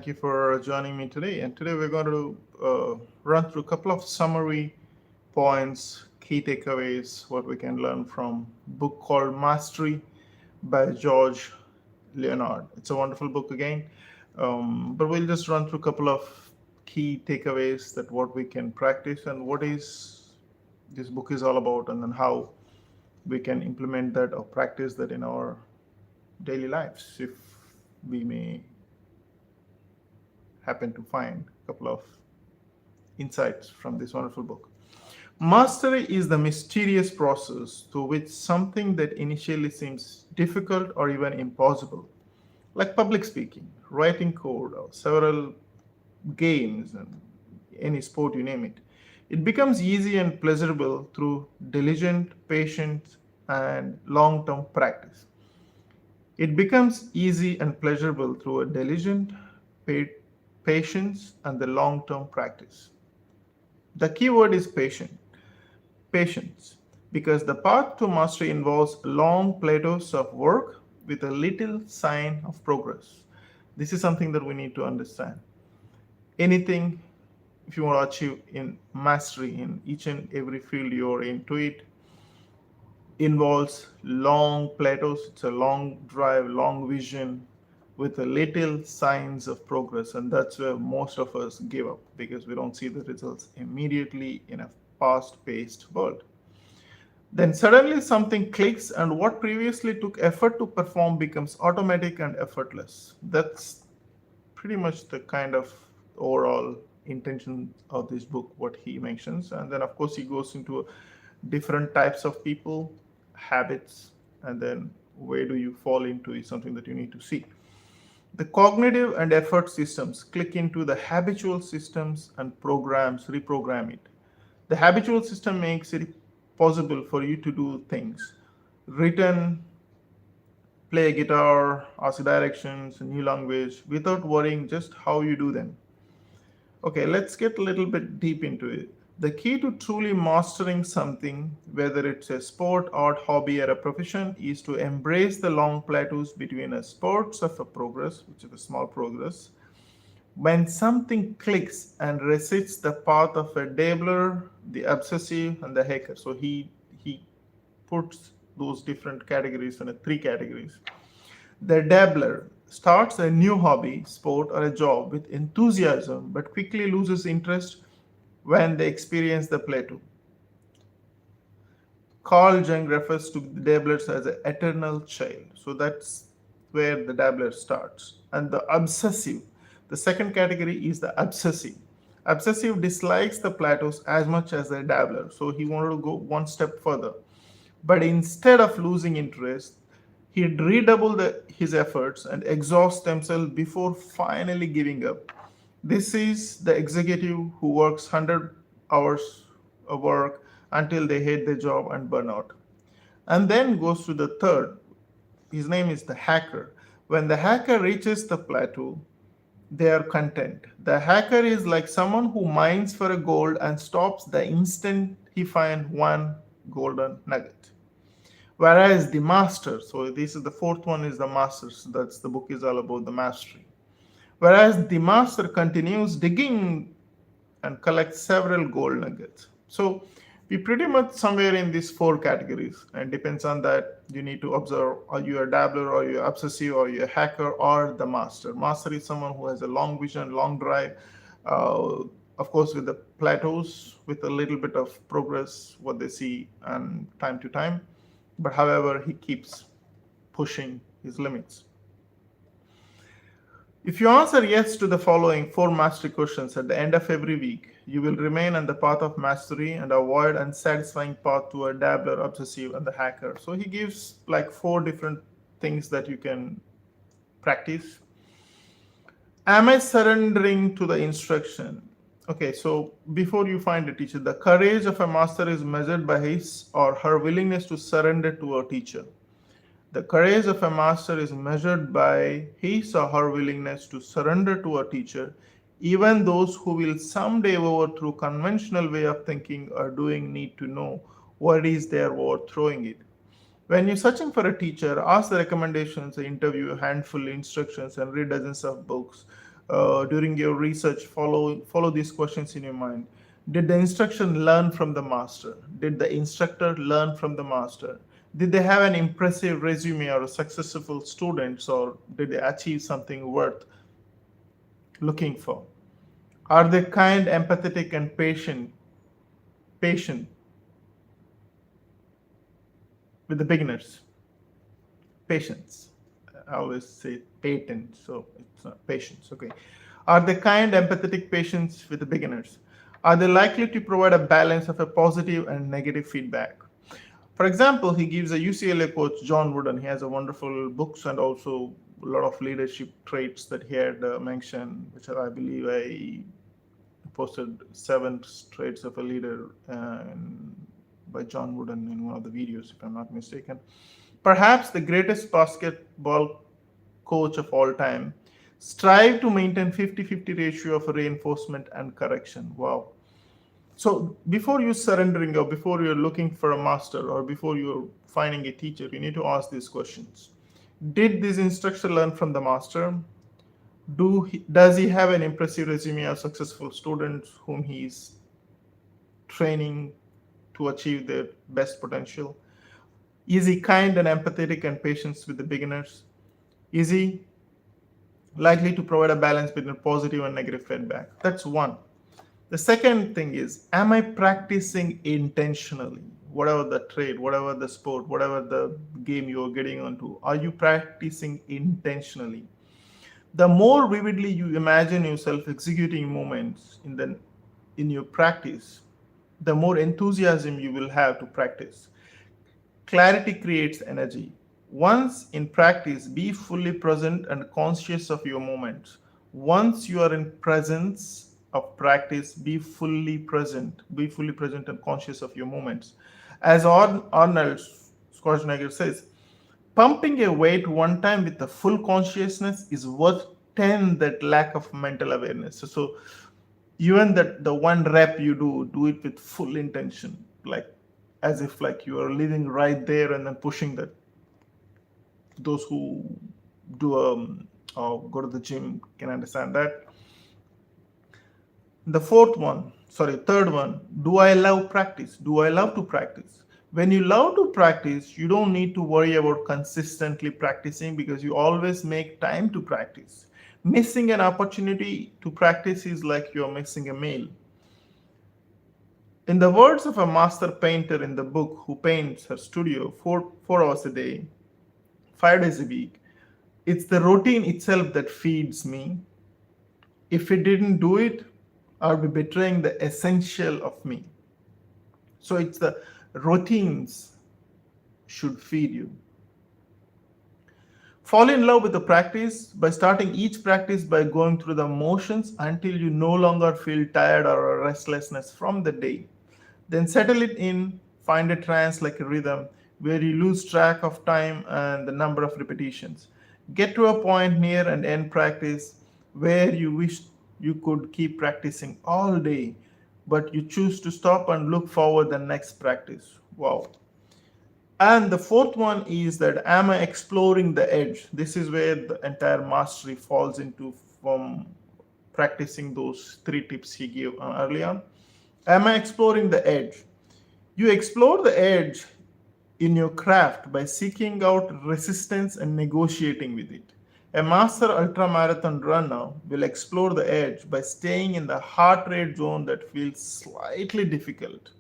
you for joining me today. And today we're going to run through a couple of summary points, key takeaways, what we can learn from a book called Mastery by George Leonard. It's a wonderful book again, but we'll just run through a couple of key takeaways that what we can practice and what is this book is all about, and then how we can implement that or practice that in our daily lives if we may happen to find a couple of insights from this wonderful book. Mastery is the mysterious process through which something that initially seems difficult or even impossible, like public speaking, writing code, or several games, and any sport you name it, it becomes easy and pleasurable through diligent, patient, and long term practice. It becomes easy and pleasurable through a diligent, patience, and the long term practice. The key word is patience, because the path to mastery involves long plateaus of work with a little sign of progress. This is something that we need to understand. Anything, if you want to achieve in mastery in each and every field you're into it, involves long plateaus. It's a long drive, long vision with a little signs of progress. And that's where most of us give up because we don't see the results immediately in a fast paced world. Then suddenly something clicks, and what previously took effort to perform becomes automatic and effortless. That's pretty much the kind of overall intention of this book, what he mentions. And then, of course, he goes into different types of people, habits, and then where do you fall into is something that you need to see. The cognitive and effort systems click into the habitual systems and programs reprogram it. The habitual system makes it possible for you to do things written, play a guitar, ask directions, a new language without worrying just how you do them. Okay, let's get a little bit deep into it. The key to truly mastering something, whether it's a sport, art, hobby, or a profession, is to embrace the long plateaus between a spurts of a progress, which is a small progress, when something clicks and resists the path of a dabbler, the obsessive, and the hacker. So he puts those different categories in three categories. The dabbler starts a new hobby, sport, or a job with enthusiasm but quickly loses interest when they experience the plateau. Carl Jung refers to the dabblers as an eternal child. So that's where the dabbler starts. And the obsessive, the second category is the obsessive. Obsessive dislikes the plateaus as much as the dabbler. So he wanted to go one step further. But instead of losing interest, he'd redouble his efforts and exhaust themselves before finally giving up. This is the executive who works 100 hours of work until they hate their job and burn out. And then goes to the third. His name is the hacker. When the hacker reaches the plateau, they are content. The hacker is like someone who mines for a gold and stops the instant he finds one golden nugget. Whereas the master, so this is the fourth one is the master. So that's the book is all about the mastery. Whereas the master continues digging and collects several gold nuggets. So we pretty much somewhere in these four categories, and depends on that you need to observe: are you a dabbler, or you obsessive, or you a hacker, or the master? Master is someone who has a long vision, long drive. Of course, with the plateaus, with a little bit of progress, what they see and time to time. But however, he keeps pushing his limits. If you answer yes to the following four mastery questions at the end of every week, you will remain on the path of mastery and avoid unsatisfying path to a dabbler, obsessive, and the hacker. So he gives like four different things that you can practice. Am I surrendering to the instruction? Okay, so before you find a teacher, the courage of a master is measured by his or her willingness to surrender to a teacher. The courage of a master is measured by his or her willingness to surrender to a teacher. Even those who will someday overthrow conventional way of thinking or doing need to know what is there worth throwing it. When you're searching for a teacher, ask the recommendations, interview, a handful of instructions, and read dozens of books. during your research, follow these questions in your mind. Did the instruction learn from the master? Did the instructor learn from the master? Did they have an impressive resume or a successful students, or did they achieve something worth looking for? Are they kind, empathetic, and patient with the beginners? Patience. I always say patent, so it's not patience. Okay. Are they kind, empathetic, patients with the beginners? Are they likely to provide a balance of a positive and negative feedback? For example, he gives a UCLA coach, John Wooden. He has a wonderful books and also a lot of leadership traits that he had mentioned, which I believe I posted 7 traits of a leader by John Wooden in one of the videos, if I'm not mistaken. Perhaps the greatest basketball coach of all time, strive to maintain 50-50 ratio of reinforcement and correction. Wow. So before you surrendering, or before you're looking for a master, or before you're finding a teacher, you need to ask these questions. Did this instructor learn from the master? Does he have an impressive resume of successful students whom he's training to achieve their best potential? Is he kind and empathetic and patient with the beginners? Is he likely to provide a balance between positive and negative feedback? That's one. The second thing is, am I practicing intentionally? Whatever the trade, whatever the sport, whatever the game you're getting onto, are you practicing intentionally? The more vividly you imagine yourself executing movements in your practice, the more enthusiasm you will have to practice. Clarity creates energy. Once in practice, be fully present and conscious of your movements. Once you are in presence of practice, be fully present. Be fully present and conscious of your movements. As Arnold Schwarzenegger says, pumping a weight one time with the full consciousness is worth 10 that lack of mental awareness. So even that the one rep you do it with full intention, like as if like you are living right there, and then pushing that. Those who do or go to the gym can understand that. Third one, do I love practice? Do I love to practice? When you love to practice, you don't need to worry about consistently practicing, because you always make time to practice. Missing an opportunity to practice is like you're missing a meal. In the words of a master painter in the book, who paints her studio 4 hours a day, 5 days a week, it's the routine itself that feeds me. If it didn't do it, I'll be betraying the essential of me. So it's the routines should feed you. Fall in love with the practice by starting each practice by going through the motions until you no longer feel tired or restlessness from the day. Then settle it in, find a trance like a rhythm where you lose track of time and the number of repetitions. Get to a point near and end practice where you wish you could keep practicing all day, but you choose to stop and look forward the next practice. Wow. And the fourth one is that, am I exploring the edge? This is where the entire mastery falls into from practicing those 3 tips he gave early on. Am I exploring the edge? You explore the edge in your craft by seeking out resistance and negotiating with it. A master ultramarathon runner will explore the edge by staying in the heart rate zone that feels slightly difficult.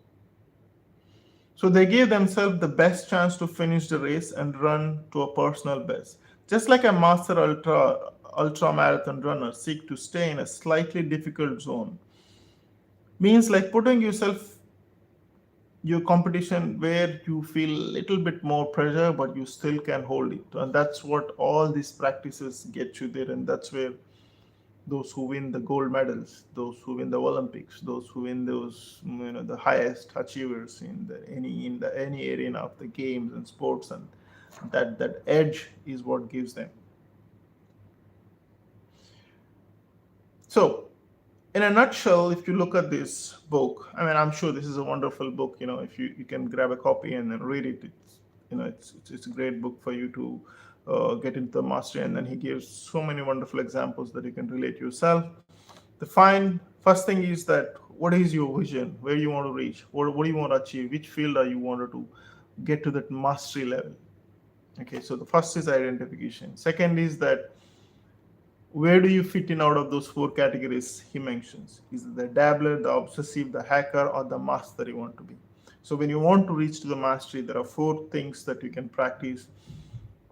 So they gave themselves the best chance to finish the race and run to a personal best. Just like a master ultra marathon runner seek to stay in a slightly difficult zone. Means like putting yourself your competition where you feel a little bit more pressure, but you still can hold it. And that's what all these practices get you there. And that's where those who win the gold medals, those who win the Olympics, those who win those, the highest achievers in any arena of the games and sports, and that edge is what gives them. So, in a nutshell, if you look at this book, I mean, I'm sure this is a wonderful book. If you can grab a copy and then read it, it's a great book for you to get into the mastery. And then he gives so many wonderful examples that you can relate yourself. The first thing is that what is your vision, where you want to reach, what do you want to achieve, which field are you wanted to get to that mastery level. Okay, so the first is identification. Second is that where do you fit in out of those four categories he mentions? Is it the dabbler, the obsessive, the hacker, or the master you want to be? So when you want to reach to the mastery, there are four things that you can practice.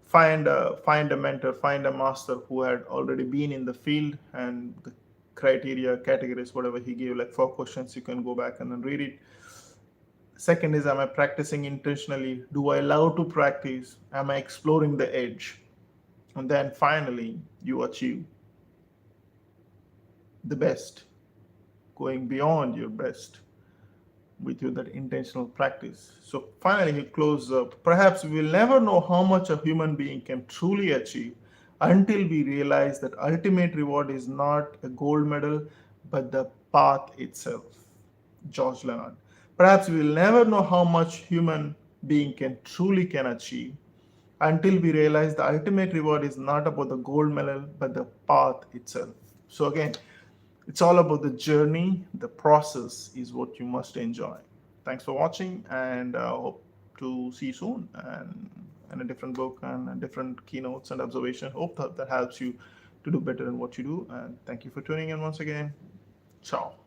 Find a mentor, find a master who had already been in the field, and the criteria, categories, whatever he gave, like 4 questions, you can go back and then read it. Second is, am I practicing intentionally? Do I love to practice? Am I exploring the edge? And then finally, you achieve the best, going beyond your best with you that intentional practice. So finally, he closes up. Perhaps we will never know how much a human being can truly achieve until we realize that ultimate reward is not a gold medal, but the path itself. George Leonard. Perhaps we will never know how much human being can achieve until we realize the ultimate reward is not about the gold medal, but the path itself. So again, it's all about the journey. The process is what you must enjoy. Thanks for watching, and hope to see you soon and in a different book and different keynotes and observation. Hope that helps you to do better in what you do. And thank you for tuning in once again. Ciao.